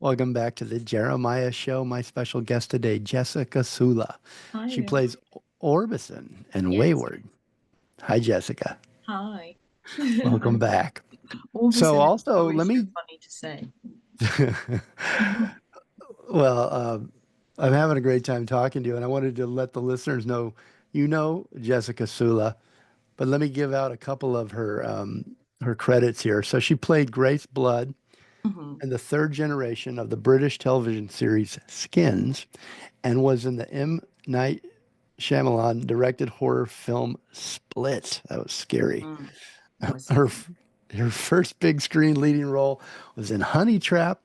Welcome back to the Jeremiah Show. My special guest today, Jessica Sula. Hi She there. plays Orbison in Yes. Wayward. Hi, Jessica. Hi. Welcome back. So, Orbison is also, let always so me, funny to say. well, I'm having a great time talking to you, and I wanted to let the listeners know you know Jessica Sula, but let me give out a couple of her credits here. So, she played Grace Blood Mhm. in the third generation of the British television series Skins, and was in the M. Night Shyamalan-directed horror film Split. That was scary. Mm. Was Her it? her first big screen leading role was in Honeytrap,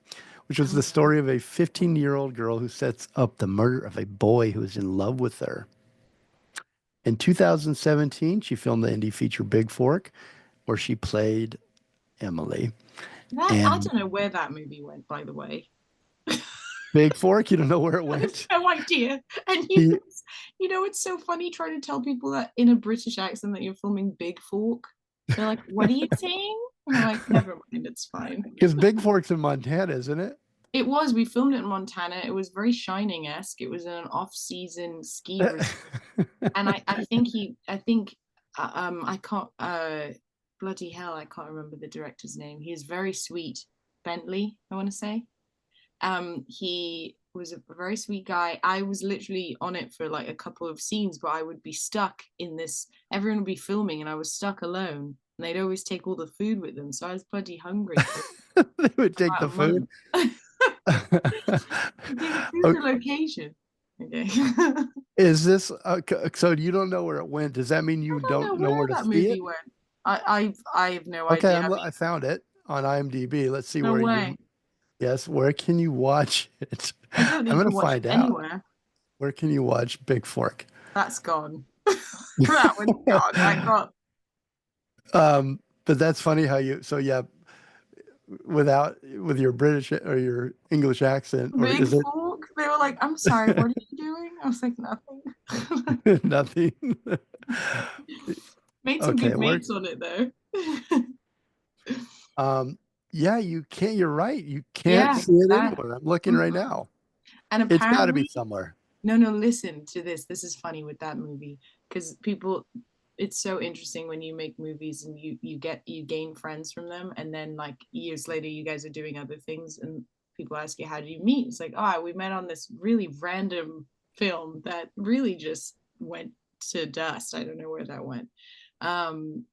which was Oh, the story of a 15-year-old girl who sets up the murder of a boy who is in love with her. In 2017, she filmed the indie feature Big Fork, where she played Emily. that I And don't know where that movie went, by the way. Big Fork, you don't know where it I have went? no idea. And He, it's so funny trying to tell people that in a British accent that you're filming Big Fork. They're like, "What are you saying?" And I'm like, "Never mind, it's fine." because Big Fork's in Montana, isn't it? It was. We filmed it in Montana. It was very Shining-esque. It was in an off-season ski resort. And I can't bloody hell, I can't remember the director's name. He is very sweet. Bentley, I want to say. He was a very sweet guy. I was literally on it for like a couple of scenes, but I would be stuck in this, everyone would be filming and I was stuck alone. And they'd always take all the food with them. So I was bloody hungry for They would take about the a food. month. Take the food Okay. to location. Okay. Is this so you don't know where it went? Does that mean I you don't don't know know where where to that see it? movie went. I have no Okay, idea. I I found it on IMDb. Let's see mean, no where way. you, yes, where can you watch it? I don't think I'm you gonna can watch it find out. anywhere. Where can you watch Big Fork? That's gone. That one's gone. That got But that's funny how you, so yeah, with your British or your English accent, or big is it fork. They were like, "I'm sorry, what are you doing?" I was like, "Nothing." nothing? Made some Okay, good where mates on it though. Um, yeah, you can't. You're right. You can't Yeah, see it that. anywhere. I'm looking right Mhm. now. And It's got to be apparently, somewhere. no, no, listen to this. This is funny with that movie because people, it's so interesting when you make movies and you gain friends from them, and then like years later, you guys are doing other things, and people ask you, "How did you meet?" It's like, "Oh, we met on this really random film that really just went to dust. I don't know where that went." And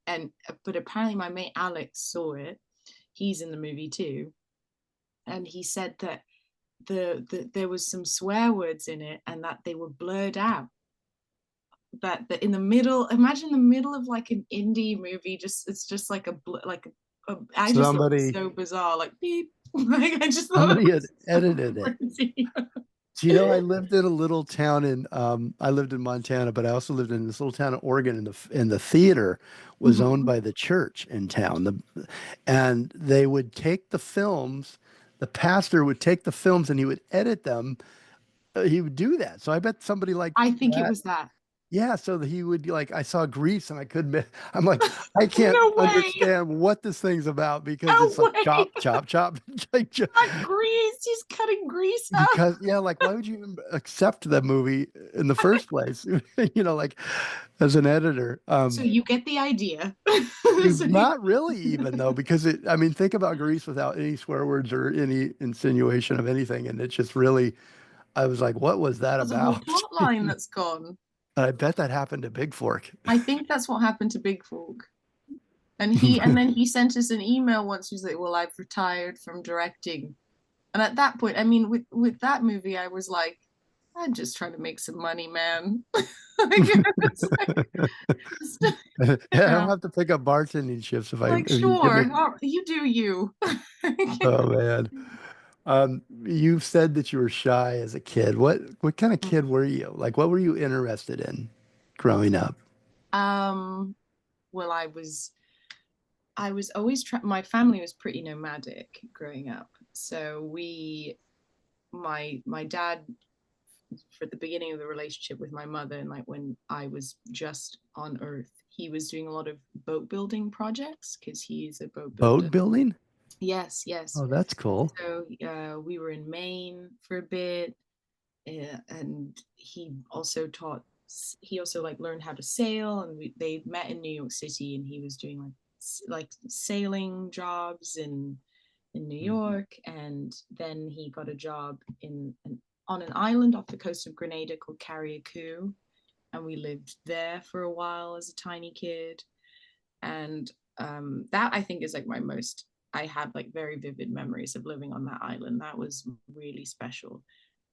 but apparently, my mate Alex saw it. He's in the movie too, and he said that there was some swear words in it and that they were blurred out, that in the middle, imagine the middle of like an indie movie, just it's just like I just thought it was Somebody, so bizarre, like beep. Like I just thought it somebody had was so edited it. crazy. Do you know I lived in a little town in I lived in Montana, but I also lived in this little town of Oregon, and the theater was owned Mhm. by the church in town. And they would take the films, the pastor would take the films and he would edit them. He would do that. So I bet somebody like I think it that. was that. Yeah, so that he would be like, I saw Grease and I couldn't, I'm like, I can't No way. understand what this thing's about because No it's like way. chop, chop, chop. like, Not grease, he's cutting grease up. because, yeah, like, why would you even accept that movie in the first place? Like as an editor. So you get the idea. So Not really even though, because I mean, think about Grease without any swear words or any insinuation of anything. And it's just really, I was like, what was that there's a whole about? plot line that's gone. I bet that happened to Big Fork. I think that's what happened to Big Fork. And then he sent us an email once. He was like, "Well, I've retired from directing." And at that point, I mean, with that movie, I was like, "I'm just trying to make some money, man." Like, it's like, I you don't know, have to pick up bartending shifts like if you give me. sure, you do you. Oh man. You said that you were shy as a kid. What kind of kid were you? Like what were you interested in growing up? um, well, I was always my family was pretty nomadic growing up, so my dad, for the beginning of the relationship with my mother, and like when I was just on Earth, he was doing a lot of boat building projects because he's a boat builder. Boat building? Yes, yes. Oh, that's cool. So we were in Maine for a bit, and he also like learned how to sail, and they met in New York City, and he was doing like sailing jobs in New Mhm. York, and then he got a job on an island off the coast of Grenada called Carriacou, and we lived there for a while as a tiny kid, and that I think is like my most. I have like very vivid memories of living on that island. That was really special.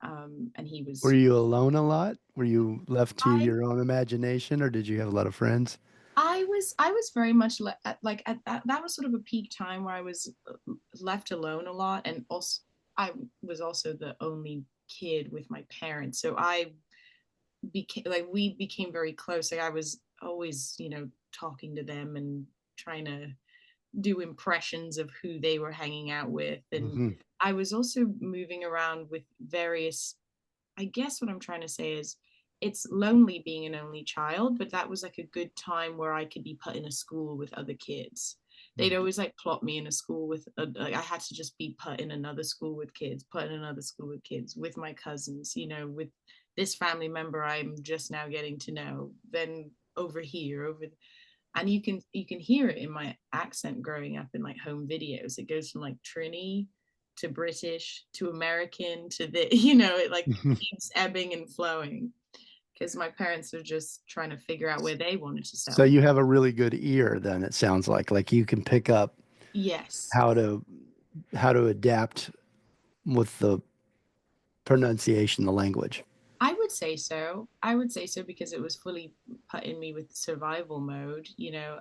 And he Were was you alone a lot? Were you left to I your own imagination, or did you have a lot of friends? I was very much like at that was sort of a peak time where I was left alone a lot, and also I was also the only kid with my parents, so I became like we became very close. Like I was always, talking to them and trying to do impressions of who they were hanging out with, and Hmm. I was also moving around with various. I guess what I'm trying to say is it's lonely being an only child, but that was like a good time where I could be put in a school with other kids. They'd always like plot me in a school like I had to just be put in another school with kids, put in another school with kids, with my cousins, with this family member I'm just now getting to know, then over here, and you can hear it in my accent growing up in like home videos. It goes from like Trini to British to American to the it like keeps ebbing and flowing because my parents are just trying to figure out where they wanted to So settle. you have a really good ear then, it sounds like you can pick up Yes, how to adapt with the pronunciation, the language. I would say so because it was fully put in me with survival mode.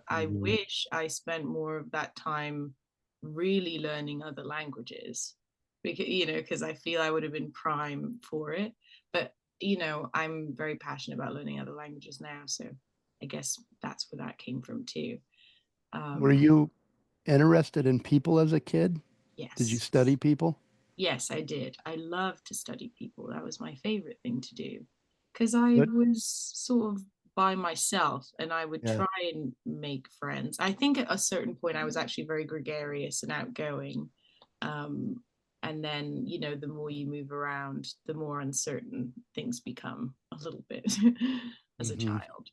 I Mhm. wish I spent more of that time really learning other languages because I feel I would have been prime for it. But, I'm very passionate about learning other languages now. So I guess that's where that came from too. Were Um, you interested in people as a kid? Did you yes. study people? Yes, I did. I loved to study people. That was my favorite thing to do because I Good. was sort of by myself and I would Yeah. try and make friends. I think at a certain point I was actually very gregarious and outgoing. Um, and then, the more you move around, the more uncertain things become a little bit as a Hmm. child.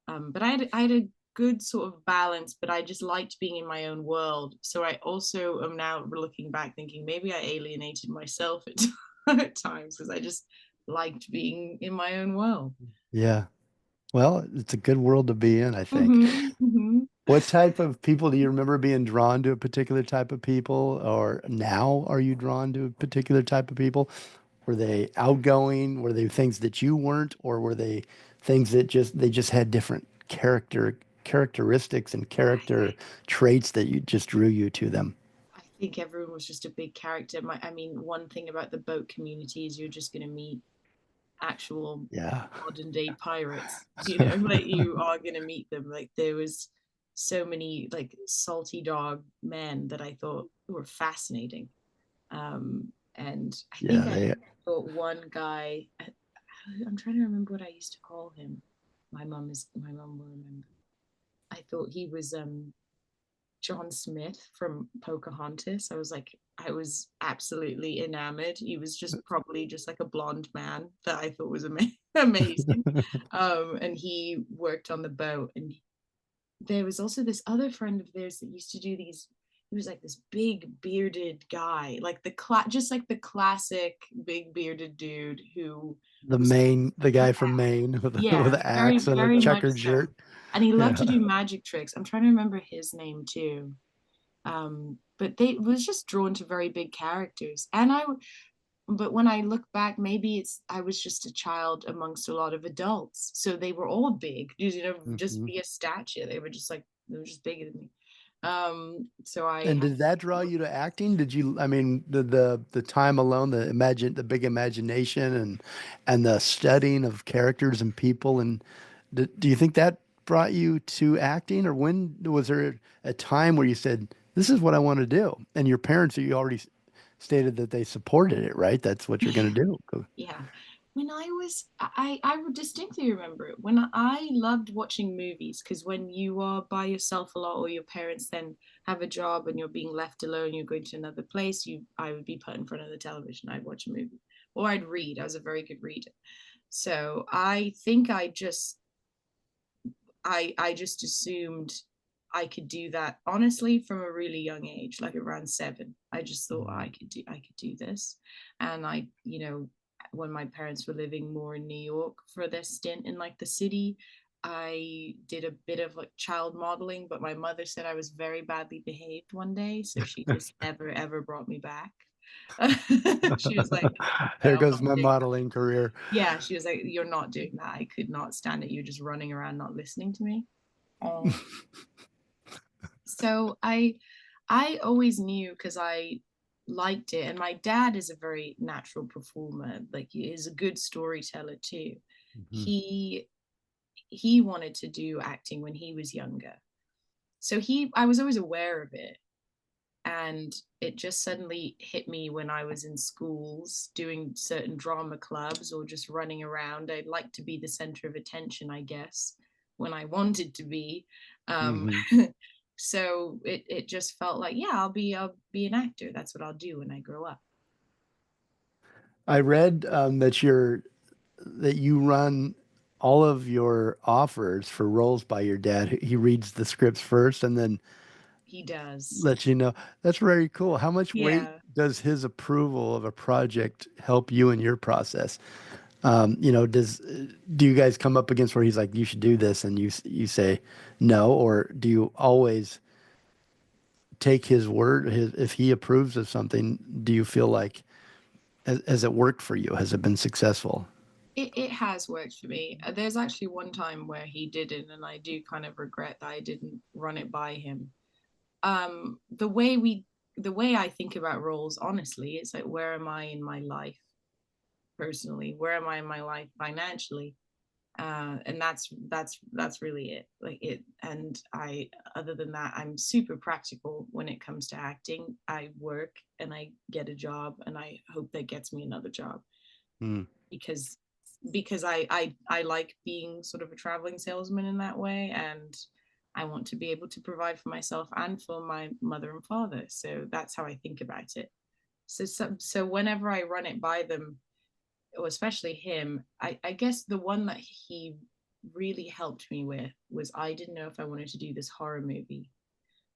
But I had a good sort of balance, but I just liked being in my own world. So I also am now looking back thinking maybe I alienated myself at times because I just liked being in my own world. Yeah. Well, it's a good world to be in, I think. Hmm. What type of people do you remember being drawn to a particular type of people, or now are you drawn to a particular type of people? Were they outgoing? Were they things that you weren't, or were they things that just had different characteristics and character traits that you just drew you to them? I think everyone was just a big character. I mean, one thing about the boat community is you're just going to meet actual Yeah. modern day pirates, like you are going to meet them. Like there was so many like salty dog men that I thought were fascinating. And I Yeah, think I they thought one guy, I'm trying to remember what I used to call him. My mom will remember. I thought he was John Smith from Pocahontas. I was absolutely enamored. He was just probably just like a blonde man that I thought was amazing. And he worked on the boat. And there was also this other friend of theirs that used to do these. He was like this big bearded guy, like just like the classic big bearded dude who was, the yeah, guy from Maine with with yeah, an axe very, and a very much checkered so. shirt. And he loved to Yeah. do magic tricks. I'm trying to remember his name too. But they was just drawn to very big characters, but when I look back, maybe I was just a child amongst a lot of adults, so they were all big, just Hmm. via stature. They were just bigger than me. So I And had did that draw you to acting? Did you, I mean, the time alone, the big imagination and the studying of characters and people, and do you think that brought you to acting, or when was there a time where you said, "This is what I want to do," and your parents, you already stated that they supported it, right? That's what you're going to do. yeah. when I would distinctly remember it when I loved watching movies, because when you are by yourself a lot or your parents then have a job and you're being left alone, you're going to another place, you I would be put in front of the television, I'd watch a movie or I'd read. I was a very good reader. So I think I just assumed I could do that honestly from a really young age, like around 7. I just thought Mhm. I could do this. And when my parents were living more in New York for their stint in like the city, I did a bit of like child modeling, but my mother said I was very badly behaved one day, so she just never ever brought me back. She was like, There I'm goes not my doing that. modeling career. Yeah, she was like, you're not doing that. I could not stand it. You're just running around not listening to me. Um, so I always knew because I liked it, and my dad is a very natural performer. Like he is a good storyteller too. Mhm. He wanted to do acting when he was younger, so he I was always aware of it, and it just suddenly hit me when I was in schools doing certain drama clubs or just running around. I'd like to be the center of attention, I guess, when I wanted to be. Um, Mhm. so it just felt like, yeah, I'll be an actor. That's what I'll do when I grow up. I read that you run all of your offers for roles by your dad. He reads the scripts first and then He does. lets you know. That's very cool. How much weight Yeah. does his approval of a project help you in your process? Do you guys come up against where he's like, you should do this, and you say no, or do you always take his word? If he approves of something, do you feel like has it worked for you? Has it been successful? It has worked for me. There's actually one time where he didn't, and I do kind of regret that I didn't run it by him. The way I think about roles, honestly, it's like, where am I in my life personally? Where am I in my life financially? And that's really it. Like it, and I other than that, I'm super practical when it comes to acting. I work and I get a job, and I hope that gets me another job, Hmm. because I like being sort of a traveling salesman in that way, and I want to be able to provide for myself and for my mother and father. So that's how I think about it. So whenever I run it by them, or especially him, I guess the one that he really helped me with was, I didn't know if I wanted to do this horror movie,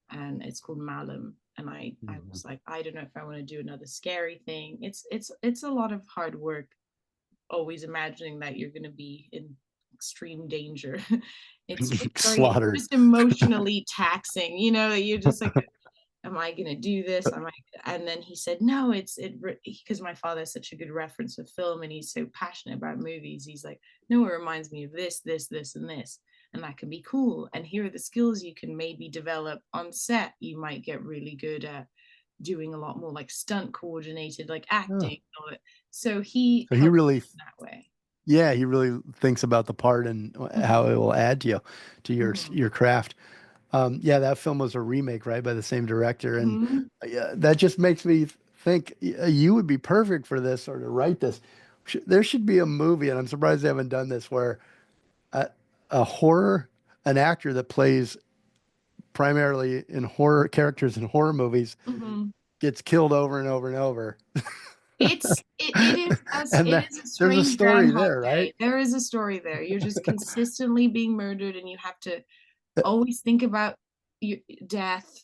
and it's called Malum. And I Mhm. was like, I don't know if I want to do another scary thing. It's a lot of hard work, always imagining that you're going to be in extreme danger. It's very Slaughtered. just emotionally taxing, you're just like, am I going to do this? Am I? And then he said, no, because my father has such a good reference of film and he's so passionate about movies. He's like, no, it reminds me of this, and this. And that can be cool. And here are the skills you can maybe develop on set. You might get really good at doing a lot more like stunt coordinated, like Oh. acting. So he So he helped really, in that way. yeah, he really thinks about the part and how it Mm-hmm. will add to you, to Mm-hmm. your craft. Yeah, that film was a remake, right, by the same director, and Mm-hmm. yeah, that just makes me think you would be perfect for this or to write this. There should be a movie, and I'm surprised they haven't done this, where a, a horror, an actor that plays primarily in horror characters in horror movies Mm-hmm. gets killed over and over and over, and it is a there's a strange story Groundhog there, right? Day. There is a story there. You're just consistently being murdered, and you have to always think about your death,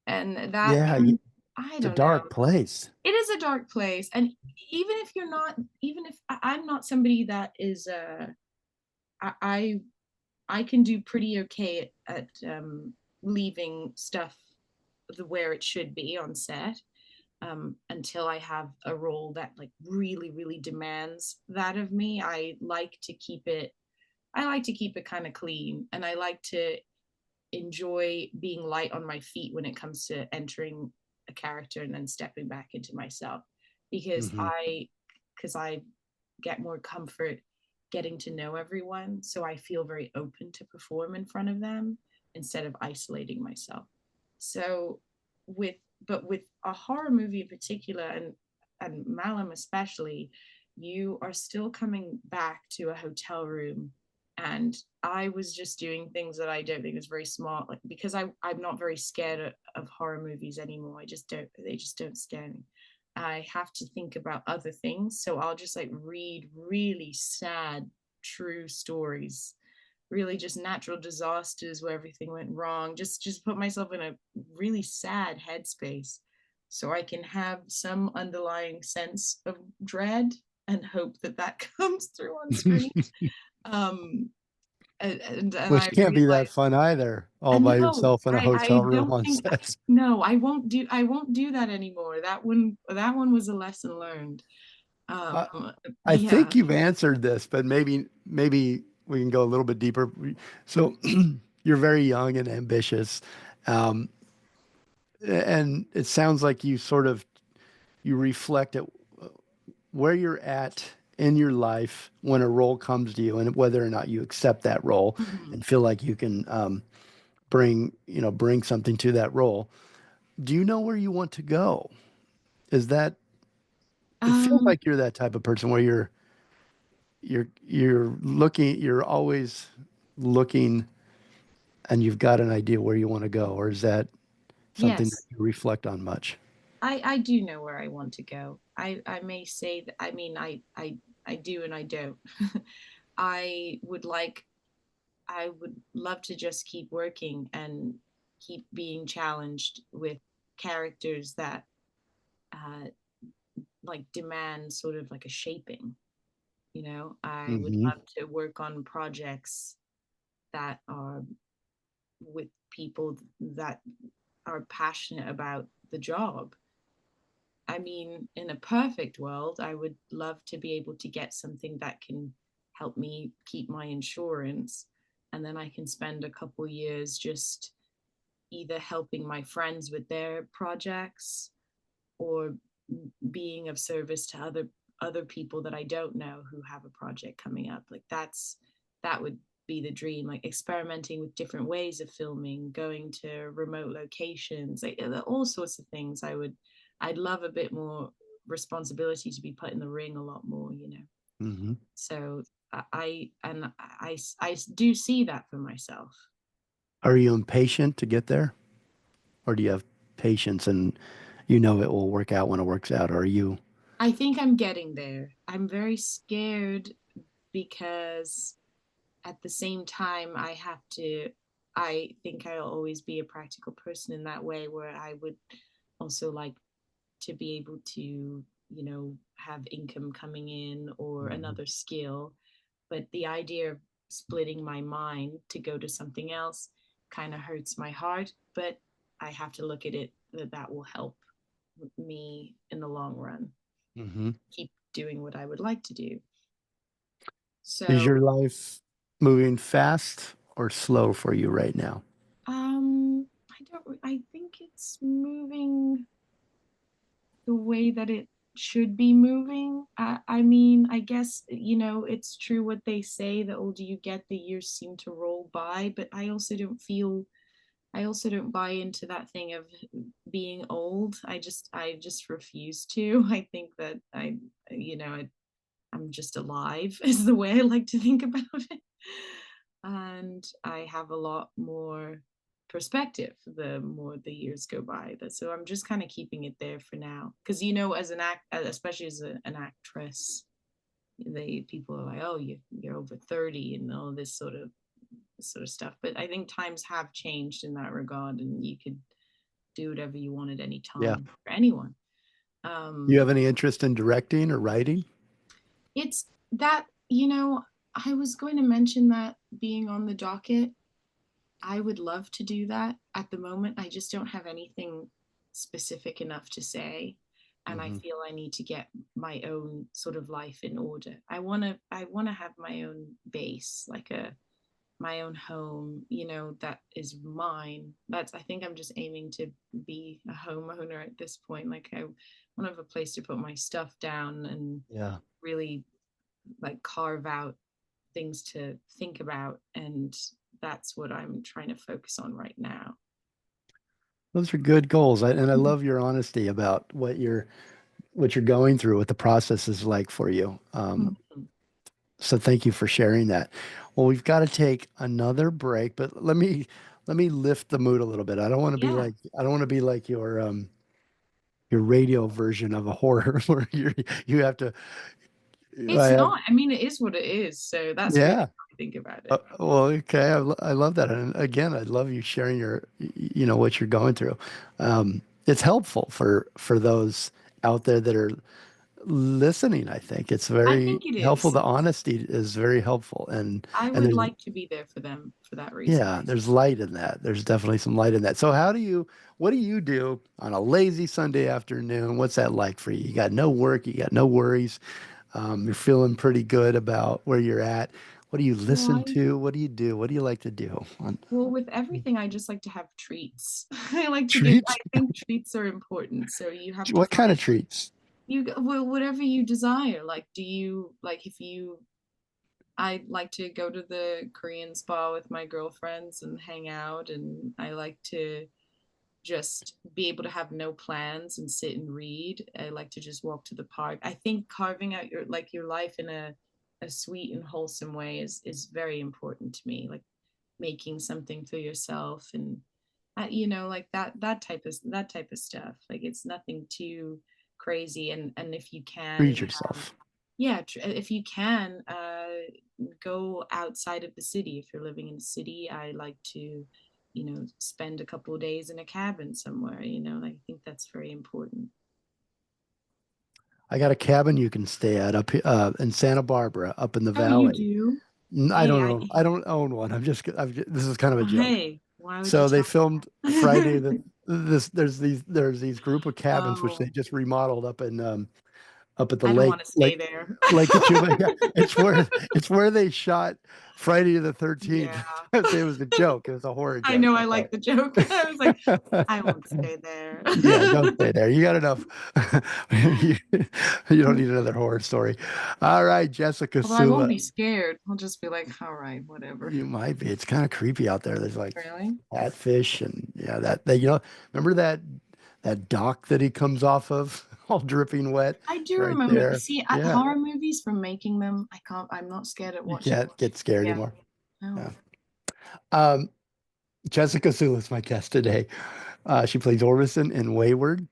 and that Yeah, can, I it's a don't know. dark place. It is a dark place, and even if you're not, even if I'm not somebody that is, I I, I can do pretty okay at leaving stuff where it should be on set, until I have a role that like really, really demands that of me. I like to keep it kind of clean, and I like to enjoy being light on my feet when it comes to entering a character and then stepping back into myself, because Hmm. I get more comfort getting to know everyone, so I feel very open to perform in front of them instead of isolating myself. So with but with a horror movie in particular, and Malum especially, you are still coming back to a hotel room. And I was just doing things that I don't think is very smart, like because I'm not very scared of horror movies anymore. I just don't, they just don't scare me. I have to think about other things. So I'll just like read really sad, true stories, really just natural disasters where everything went wrong. Just put myself in a really sad headspace so I can have some underlying sense of dread and hope that that comes through on screen. Um, and Which I can't be that realized, fun either, all and by no, yourself in a I hotel room don't on think, set. no, I won't do that anymore. That one was a lesson learned. I, Um, I yeah. think you've answered this, but maybe we can go a little bit deeper. So you're very young and ambitious, um, and it sounds like you reflect at where you're at in your life when a role comes to you, and whether or not you accept that role Mhm. and feel like you can bring something to that role. Do you know where you want to go? Is that It feels Um, like you're that type of person where you're always looking and you've got an idea where you want to go, or is that something that yes. you reflect on much? I do know where I want to go. I may say that, I mean, I do and I don't. I would like I would love to just keep working and keep being challenged with characters that uh like demand sort of like a shaping, you know. I would Hmm. love to work on projects that are with people that are passionate about the job. I mean, in a perfect world, I would love to be able to get something that can help me keep my insurance. And then I can spend a couple years just either helping my friends with their projects or being of service to other people that I don't know who have a project coming up. Like that would be the dream, like experimenting with different ways of filming, going to remote locations, like all sorts of things. I'd love a bit more responsibility to be put in the ring a lot more, you know. Hmm. So I do see that for myself. Are you impatient to get there, or do you have patience and you know it will work out when it works out? Or are you? I think I'm getting there. I'm very scared because at the same time I think I'll always be a practical person in that way, where I would also like to be able to, have income coming in or Mhm. another skill. But the idea of splitting my mind to go to something else kind of hurts my heart. But I have to look at it that that will help me in the long run Hmm. keep doing what I would like to do. Is So, your life moving fast or slow for you right now? I think it's moving the way that it should be moving. I mean, I guess, it's true what they say, the older you get, the years seem to roll by, but I also don't buy into that thing of being old. I just refuse to. I think that I'm just alive is the way I like to think about it. And I have a lot more perspective the more the years go by. So I'm just kind of keeping it there for now. Because as an especially as an actress, they people are like, oh, you're over 30 and all this sort of stuff. But I think times have changed in that regard, and you could do whatever you want at any Yeah. time for anyone. You Um, have any interest in directing or writing? it's that, I was going to mention that being on the docket. I would love to do that. At the moment, I just don't have anything specific enough to say. And I Hmm. feel I need to get my own sort of life in order. I want to have my own base, like my own home, that is mine. I think I'm just aiming to be a homeowner at this point. Like I want to have a place to put my stuff down and Yeah. really like carve out things to think about. And that's what I'm trying to focus on right now. Those are good goals. And I love your honesty about what you're what you're going through, what the process is like for you. Mhm. So thank you for sharing that. Well, we've got to take another break, but let me lift the mood a little bit. Yeah, I don't want to be like your radio version of a horror where you have to I it's have not. I mean, it is what it is. So that's really yeah. how I think about it. Well, okay. I love that. And again, I love you sharing what you're going through. It's helpful for those out there that are listening. I think it's I very think it helpful. is. The honesty is very helpful. I And would there's, like to be there for them for that reason. yeah, there's light in that. There's definitely some light in that. So what do you do on a lazy Sunday afternoon? What's that like for you? You got no work, you got no worries. You're feeling pretty good about where you're at. What do you listen Why? to? What do you do? What do you like to do Well, with everything, I just like to have treats. I like to give, I treats? think treats are important. So you have to What kind of find treats? well, whatever you desire. Like, do you like if you I like to go to the Korean spa with my girlfriends and hang out, and I like to just be able to have no plans and sit and read. I like to just walk to the park. I think carving out your life in a sweet and wholesome way is very important to me. Like making something for yourself and like that type of stuff. Like it's nothing too crazy, and if you can Treat yourself. yeah, if you can go outside of the city. If you're living in the city, I like to, spend a couple of days in a cabin somewhere. I think that's very important. I got a cabin you can stay at up in Santa Barbara, up in the Oh, you valley. do? I Hey, don't know. I don't own one. This is kind of a joke. hey, why would you So they tell filmed me Friday the that? this there's these group of cabins which they Oh, just remodeled up at the I don't lake, want to stay there. Lake Kachuma. Yeah, it's where they shot Friday the Yeah, 13th. It was a joke. It was a horror I joke. know. I like the joke. I was like, I won't stay there. Yeah, don't stay there. You got enough. You, you don't need another horror story. All right, Jessica Although I won't Sula. be scared. I'll just be like, all right, whatever. You might be. It's kind of creepy out there. There's like Really? catfish and yeah, that remember that dock that he comes off of, all dripping wet. I It's do right remember. there. See, at Yeah. horror movies from making them, I can't. I'm not scared at You watching. can't get scared Yeah. anymore. No. Yeah. Um, Jessica Sula is my guest today. She plays Orbison in Wayward.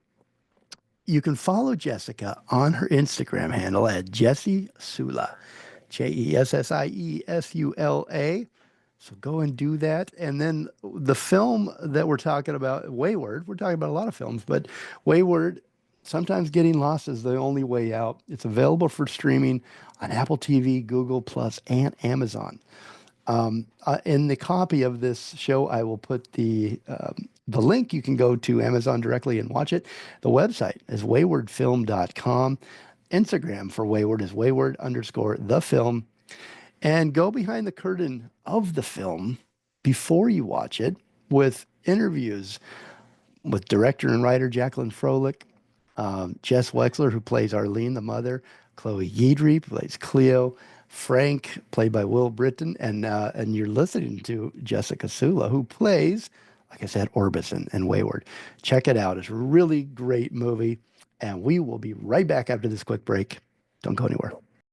You can follow Jessica on her Instagram handle at Jessie Sula, Jessiesula. So go and do that. And then the film that we're talking about, Wayward, we're talking about a lot of films, but Wayward, sometimes getting lost is the only way out. It's available for streaming on Apple TV, Google Plus, and Amazon. In the copy of this show, I will put the link. You can go to Amazon directly and watch it. The website is waywardfilm.com. Instagram for Wayward is wayward underscore the film. And go behind the curtain of the film before you watch it with interviews with director and writer Jacqueline Froelich, Jess Wexler, who plays Arlene, the mother, Chloe Yeadry plays Cleo, Frank, played by Will Britton, and you're listening to Jessica Sula, who plays, like I said, Orbison and Wayward. Check it out. It's a really great movie, and we will be right back after this quick break. Don't go anywhere.